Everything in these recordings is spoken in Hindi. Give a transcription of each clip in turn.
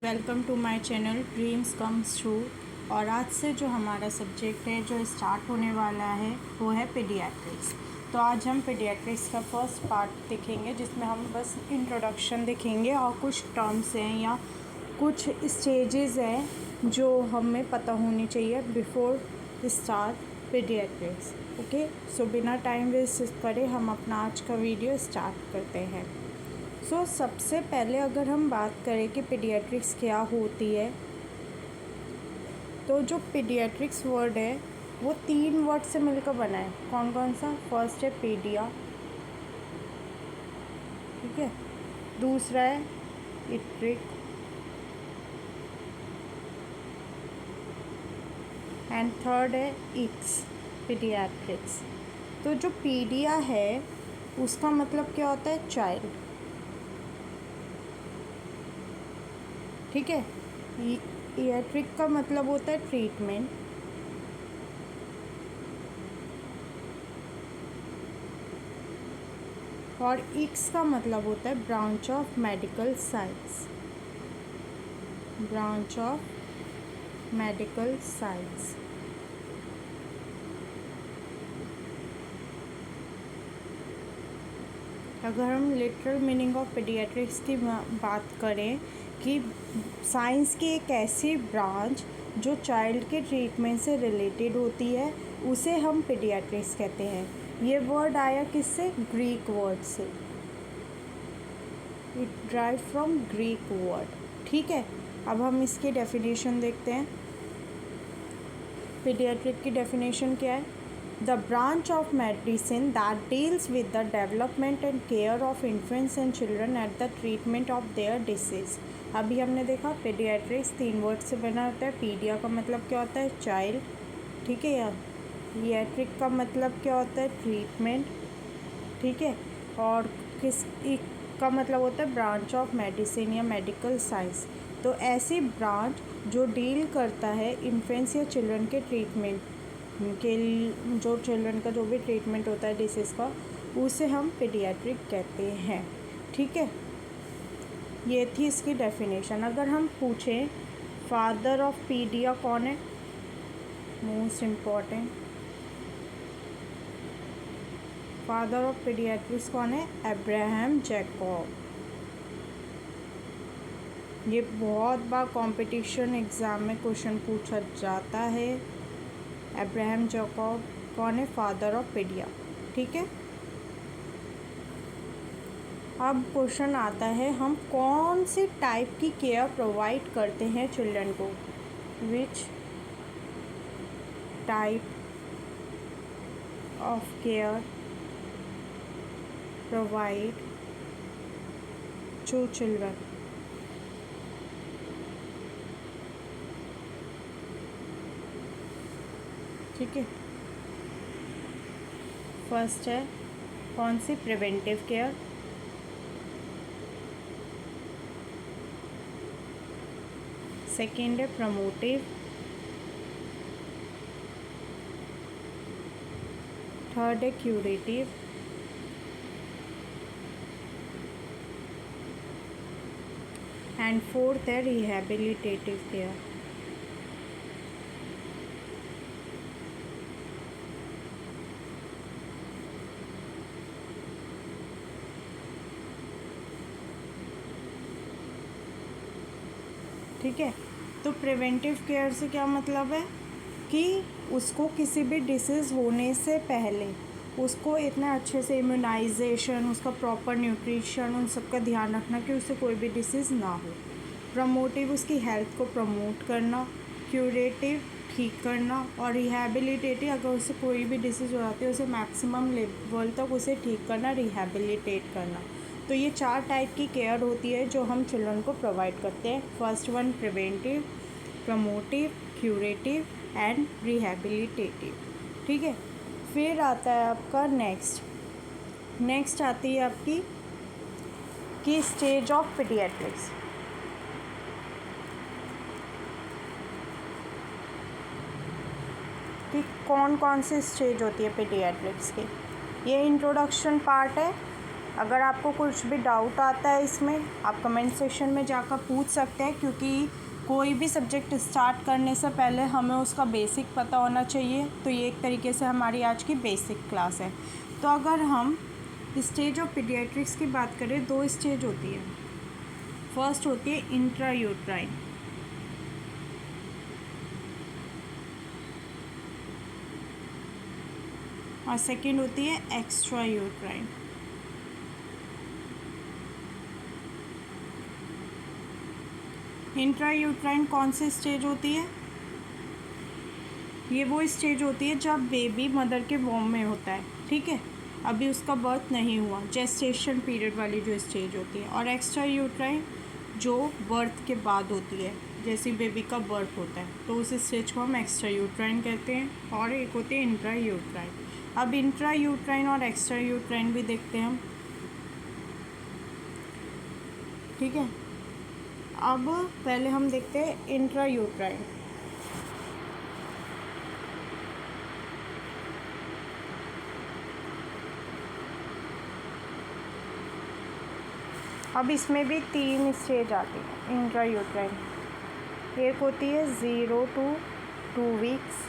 Welcome to my channel dreams comes true. और आज से जो हमारा सब्जेक्ट है जो स्टार्ट होने वाला है वो है पीडियाट्रिक्स। तो आज हम पीडियाट्रिक्स का फर्स्ट पार्ट देखेंगे जिसमें हम बस इंट्रोडक्शन देखेंगे और कुछ टर्म्स हैं या कुछ स्टेजेस हैं जो हमें पता होनी चाहिए बिफोर स्टार्ट पीडियाट्रिक्स। ओके, सो बिना टाइम वेस्ट करे हम अपना आज का वीडियो स्टार्ट करते हैं। सबसे पहले अगर हम बात करें कि पीडियाट्रिक्स क्या होती है, तो जो पीडियाट्रिक्स वर्ड है वो 3 वर्ड से मिलकर बना है। कौन कौन सा? फर्स्ट है पीडिया, ठीक है, दूसरा है इट्रिक एंड थर्ड है इक्स, पीडियाट्रिक्स। तो जो पीडिया है उसका मतलब क्या होता है? चाइल्ड, ठीक है। इट्रिक का मतलब होता है ट्रीटमेंट, और इक्स का मतलब होता है branch of medical science, branch of medical science. अगर हम लिटरल मीनिंग ऑफ पीडियाट्रिक्स की बात करें कि साइंस की एक ऐसी ब्रांच जो चाइल्ड के ट्रीटमेंट से रिलेटेड होती है उसे हम पीडियाट्रिक्स कहते हैं। ये वर्ड आया किससे? ग्रीक वर्ड से, it drive from Greek word, ठीक है। अब हम इसकी डेफिनेशन देखते हैं। पीडियाट्रिक की डेफिनेशन क्या है? The branch of medicine that deals with the development and care of infants and children at the treatment of their disease. अभी हमने देखा पीडियाट्रिक्स 3 वर्ड से बना होता है। पीडिया का मतलब क्या होता है? चाइल्ड, ठीक है। या पीडियाट्रिक का मतलब क्या होता है? ट्रीटमेंट, ठीक है। और किस का मतलब होता है? ब्रांच ऑफ मेडिसिन या मेडिकल साइंस। तो ऐसी ब्रांच जो डील करता है इन्फेंट्स या चिल्ड्रन के ट्रीटमेंट के, जो चिल्ड्रन का जो भी ट्रीटमेंट होता है डिसीज़ का, उसे हम पीडियाट्रिक कहते हैं, ठीक है। ये थी इसकी डेफिनेशन। अगर हम पूछें फादर ऑफ पीडिया कौन है, most important, father of paediatrics कौन है? Abraham Jacob. ये बहुत बार कंपटीशन एग्ज़ाम में क्वेश्चन पूछा जाता है। अब्राहम जैकब कौन है? फादर ऑफ पीडिया, ठीक है। अब क्वेश्चन आता है हम कौन सी टाइप की केयर प्रोवाइड करते हैं चिल्ड्रन को? Which type of care provide to children? ठीक है, फर्स्ट है कौन सी? प्रिवेंटिव केयर, सेकेंड है प्रमोटिव, थर्ड है क्यूरेटिव, एंड फोर्थ है रिहैबिलिटेटिव केयर। ठीक है, तो प्रिवेंटिव केयर से क्या मतलब है कि उसको किसी भी डिसीज़ होने से पहले उसको इतना अच्छे से इम्यूनाइजेशन, उसका प्रॉपर न्यूट्रिशन, उन सब का ध्यान रखना कि उसे कोई भी डिसीज़ ना हो। प्रमोटिव उसकी हेल्थ को प्रमोट करना, क्यूरेटिव ठीक करना, और रिहैबिलिटेटिव अगर उसे कोई भी डिसीज़ हो जाती है उसे मैक्सिमम लेवल तक उसे ठीक करना, रिहैबिलिटेट करना। तो ये 4 टाइप की केयर होती है जो हम चिल्ड्रन को प्रोवाइड करते हैं। First one preventive, promotive, curative and rehabilitative, ठीक है। फिर आता है आपका नेक्स्ट आती है आपकी की स्टेज ऑफ पीडियाट्रिक्स। कि कौन कौन सी स्टेज होती है पीडियाट्रिक्स की। ये इंट्रोडक्शन पार्ट है अगर आपको कुछ भी डाउट आता है इसमें, आप कमेंट सेक्शन में जाकर पूछ सकते हैं, क्योंकि कोई भी सब्जेक्ट स्टार्ट करने से पहले हमें उसका बेसिक पता होना चाहिए। तो ये एक तरीके से हमारी आज की बेसिक क्लास है। तो अगर हम स्टेज ऑफ पीडियाट्रिक्स की बात करें, 2 स्टेज होती है। फर्स्ट होती है इंट्रायूट्राइन, और सेकेंड होती है एक्स्ट्रायूट्राइन। इंट्रायूट्राइन कौन सी स्टेज होती है? ये वो स्टेज होती है जब बेबी मदर के वॉम में होता है, ठीक है, अभी उसका बर्थ नहीं हुआ, जेस्टेशन पीरियड वाली जो स्टेज होती है। और एक्स्ट्रायूट्राइन जो बर्थ के बाद होती है, जैसे बेबी का बर्थ होता है, तो उस स्टेज को हम एक्स्ट्रायूट्राइन कहते हैं। और एक होती है इंट्रायूट्राइन। अब इंट्रायूट्राइन और एक्स्ट्रायूट्राइन भी देखते हैं हम, ठीक है। अब पहले हम देखते हैं इंट्रायूट्राइन। अब इसमें भी 3 स्टेज आती है इंट्रायूट्राइन। एक होती है 0 to 2 वीक्स,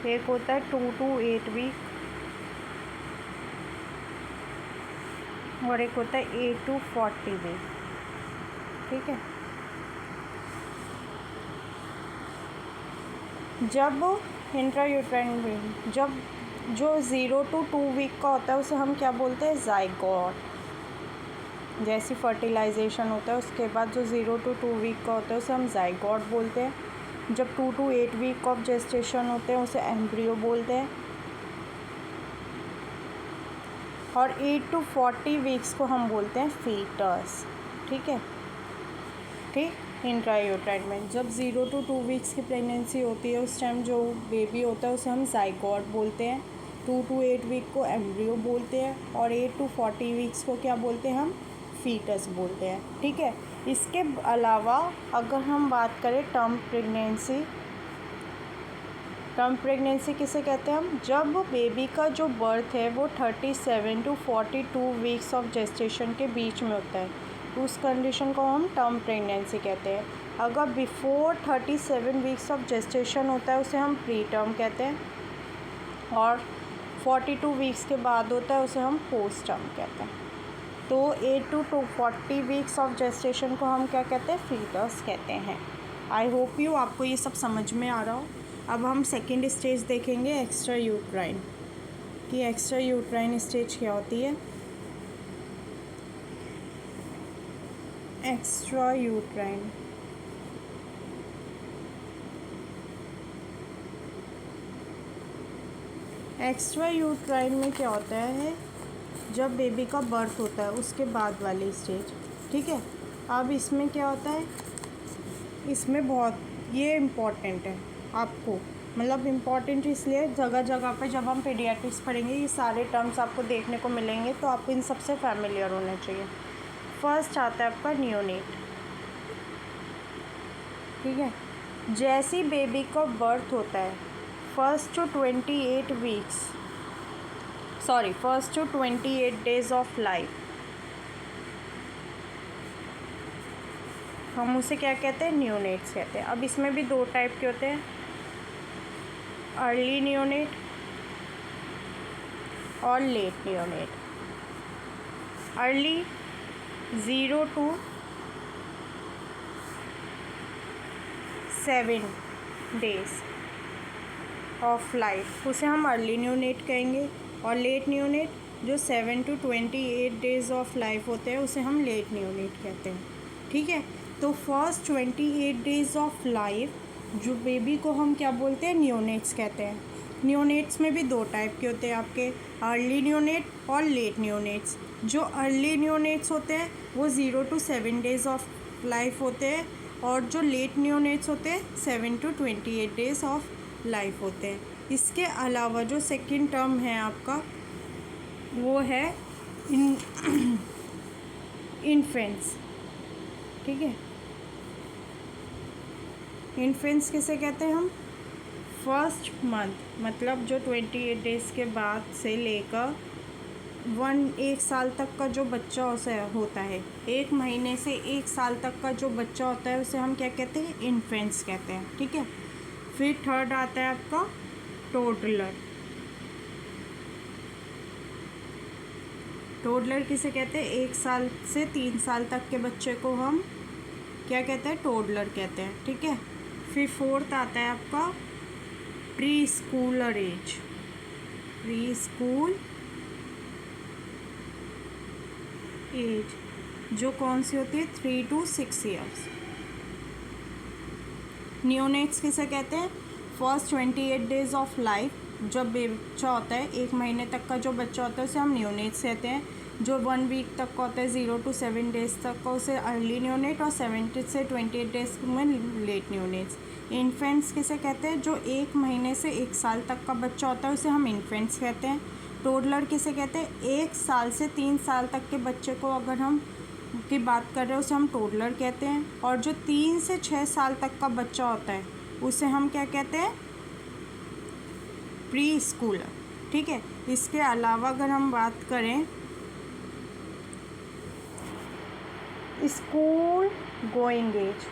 एक होता है 2 to 8 वीक, और एक होता है 8 to 40 वीक, ठीक है। जब इंट्रायूट्राइन में जब जो 0 to 2 वीक का होता है उसे हम क्या बोलते हैं? ज़ाइगोट। जैसी फर्टिलाइजेशन होता है उसके बाद जो 0 to 2 वीक का होता है उसे हम ज़ाइगोट बोलते हैं। जब 2 to 8 वीक ऑफ जेस्टेशन होते हैं उसे एम्ब्रियो बोलते हैं। और 8 to 40 वीक्स को हम बोलते हैं फीटस, ठीक है, ठीक। इंट्रायूट्राइन में जब 0 to 2 वीक्स की प्रेगनेंसी होती है उस टाइम जो बेबी होता है उसे हम ज़ाइगोट बोलते हैं। 2 to 8 वीक को एम्ब्रियो बोलते हैं, और 8 to 40 वीक्स को क्या बोलते हैं? हम फीटस बोलते हैं, ठीक है। इसके अलावा अगर हम बात करें टर्म प्रेगनेंसी, टर्म प्रेगनेंसी किसे कहते हैं हम? जब बेबी का जो बर्थ है वो 37 to 42 वीक्स ऑफ जेस्टेशन के बीच में होता है, उस कंडीशन को हम टर्म प्रेगनेंसी कहते हैं। अगर बिफोर 37 वीक्स ऑफ जेस्टेशन होता है उसे हम प्री टर्म कहते हैं, और 42 वीक्स के बाद होता है उसे हम पोस्ट टर्म कहते हैं। तो 8 to 40 वीक्स ऑफ जेस्टेशन को हम क्या कहते हैं? फीटस कहते हैं। आई होप यू आपको ये सब समझ में आ रहा हो। अब हम सेकेंड स्टेज देखेंगे एक्स्ट्रायूट्राइन, कि एक्स्ट्रायूट्राइन स्टेज क्या होती है। एक्स्ट्रायूट्राइन एक्स्ट्रायूट्राइन में क्या होता है? जब बेबी का बर्थ होता है उसके बाद वाली स्टेज, ठीक है। अब इसमें क्या होता है? इसमें बहुत ये इम्पॉर्टेंट है आपको, मतलब इम्पॉर्टेंट इसलिए जगह जगह पे जब हम पीडियाट्रिक्स पढ़ेंगे ये सारे टर्म्स आपको देखने को मिलेंगे, तो आपको इन सबसे फैमिलियर होना चाहिए। फर्स्ट आता है आपका नियोनेट, ठीक है। जैसे बेबी का बर्थ होता है first to 28 days of life, हम उसे क्या कहते हैं? नियोनेट्स कहते हैं। अब इसमें भी 2 टाइप के होते हैं, अर्ली नियोनेट और late neonate. Early 0 to 7 days of life उसे हम अर्ली नियोनेट कहेंगे, और लेट नियोनेट जो 7 to 28 डेज ऑफ लाइफ होते हैं उसे हम लेट नियोनेट कहते हैं, ठीक है। तो फर्स्ट 28 डेज ऑफ लाइफ जो बेबी को हम क्या बोलते हैं? नियोनेट्स कहते हैं। नियोनेट्स में भी 2 टाइप के होते हैं आपके, अर्ली नियोनेट और लेट नियोनेट्स। जो अर्ली नियोनेट्स होते हैं वो 0 to 7 डेज ऑफ लाइफ होते हैं, और जो लेट नियोनेट्स होते हैं 7 to 28 डेज ऑफ लाइफ होते हैं। इसके अलावा जो सेकंड टर्म है आपका वो है इन्फेंट्स, ठीक है। इन्फेंट्स किसे कहते हैं हम? फर्स्ट मंथ मतलब जो 28 डेज़ के बाद से लेकर एक साल तक का जो बच्चा उसे होता है, 1 महीने से 1 साल तक का जो बच्चा होता है उसे हम क्या कहते हैं, इन्फेंट्स कहते हैं, ठीक है। फिर थर्ड आता है आपका टोडलर। टोडलर किसे कहते हैं, 1 साल से 3 साल तक के बच्चे को हम क्या कहते हैं, टोडलर कहते हैं, ठीक है। फिर फोर्थ आता है आपका preschooler age. Preschool age जो कौन सी होती है, 3 to 6 ईयर्स। न्यूनेट्स किसे कहते हैं, फर्स्ट 28 डेज ऑफ लाइफ, जब बच्चा होता है 1 महीने तक का जो बच्चा होता है उसे हम न्यूनेट्स कहते हैं। जो 1 वीक तक का होता है 0 to 7 डेज तक का उसे अर्ली न्यूनेट, और 70 से 28 डेज में लेट न्यूनेट्स। इन्फेंट्स किसे कहते हैं, जो 1 महीने से 1 साल तक का बच्चा होता है उसे हम इन्फेंट्स कहते हैं। टोडलर किसे कहते हैं, 1 साल से 3 साल तक के बच्चे को अगर हम की बात कर रहे हैं उसे हम टोडलर कहते हैं। और जो 3 से 6 साल तक का बच्चा होता है उसे हम क्या कहते हैं, प्री स्कूलर, ठीक है। इसके अलावा अगर हम बात करें स्कूल गोइंग एज,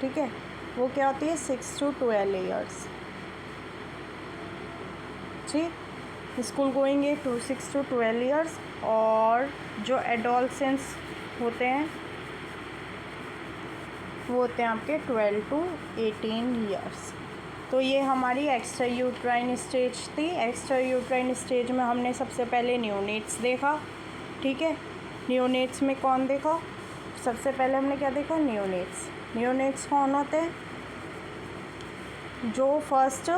ठीक है, वो क्या होती है 6 to 12 ईयर्स, ठीक। School going age 6 to 12 years. और जो एडोलसेंस होते हैं वो होते हैं आपके 12 to 18 ईयर्स। तो ये हमारी एक्स्ट्रा यूट्राइन स्टेज थी। एक्स्ट्रा यूट्राइन स्टेज में हमने सबसे पहले न्यूनेट्स देखा, ठीक है। न्यूनेट्स में कौन देखा, सबसे पहले हमने क्या देखा, न्यूनेट्स। न्यूनेट्स कौन होते हैं, जो फर्स्ट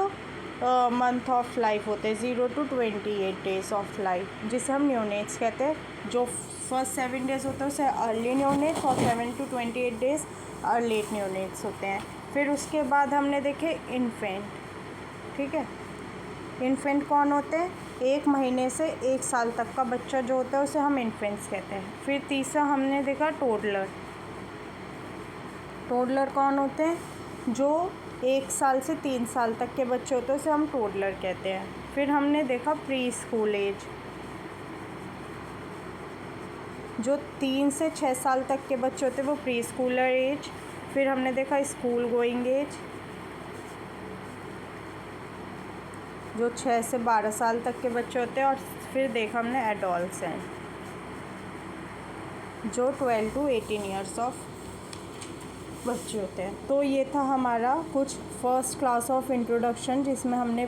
मंथ ऑफ लाइफ होते हैं, 0 to 28 डेज ऑफ लाइफ, जिसे हम न्यूनेट्स कहते हैं। जो फर्स्ट 7 डेज होता है उसे अर्ली न्यूनेट्स, और 7 to 28 डेज और लेट न्यूनेट्स होते हैं। फिर उसके बाद हमने देखे इन्फेंट, ठीक है। इन्फेंट कौन होते हैं, 1 महीने से 1 साल तक का बच्चा जो होता है उसे हम इन्फेंट्स कहते हैं। फिर तीसरा हमने देखा टोडलर। टोडलर कौन होते हैं, जो 1 साल से 3 साल तक के बच्चे होते हैं उसे हम टोडलर कहते हैं। फिर हमने देखा प्री स्कूल एज, जो 3 से 6 साल तक के बच्चे होते हैं वो प्री स्कूलर एज। फिर हमने देखा स्कूल गोइंग एज, जो 6 से 12 साल तक के बच्चे होते हैं। और फिर देखा हमने एडोलसेंट, जो 12 to 18 ईयर्स ऑफ बच्चे होते हैं। तो ये था हमारा कुछ फर्स्ट क्लास ऑफ इंट्रोडक्शन, जिसमें हमने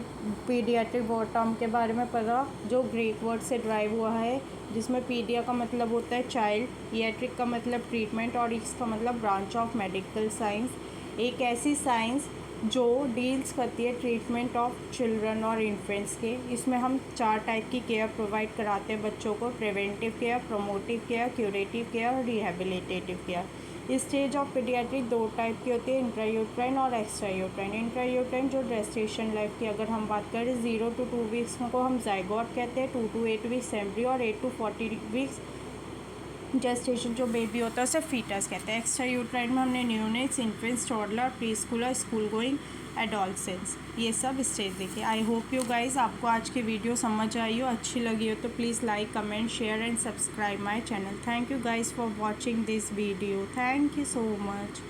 पीडियाट्रिक वर्ड टर्म के बारे में पढ़ा, जो ग्रीक वर्ड से ड्राइव हुआ है, जिसमें पीडिया का मतलब होता है चाइल्ड, इयाट्रिक का मतलब ट्रीटमेंट, और इसका मतलब ब्रांच ऑफ मेडिकल साइंस। एक ऐसी साइंस जो डील्स करती है ट्रीटमेंट ऑफ चिल्ड्रन और इन्फेंट्स के। इसमें हम 4 टाइप की केयर प्रोवाइड कराते हैं बच्चों को, preventive care, promotive care, curative care और rehabilitative care. Stage of paediatric 2 type की होती है, इंट्रायूट्राइन और एक्स्ट्रा यूट्राइन। इंट्रायूट्राइन जो जेस्टेशन लाइफ की अगर हम बात करें, 0 to 2 वीक्स को हम जाइगोट कहते हैं, 2 to 8 वीक्स एम्ब्रियो, और 8 to 40 वीक्स जेस्टेशन जो बेबी होता है उसे फीटस कहते हैं। एक्स्ट्रा यूट्राइन में हमने neonates, infants, toddler, pre Schuler, school going, adolescence, ये सब स्टेज देखिए। आई होप यू गाइज आपको आज की वीडियो समझ आई हो, अच्छी लगी हो तो please like, comment, share and subscribe my channel. Thank you guys for watching this video. Thank you so much.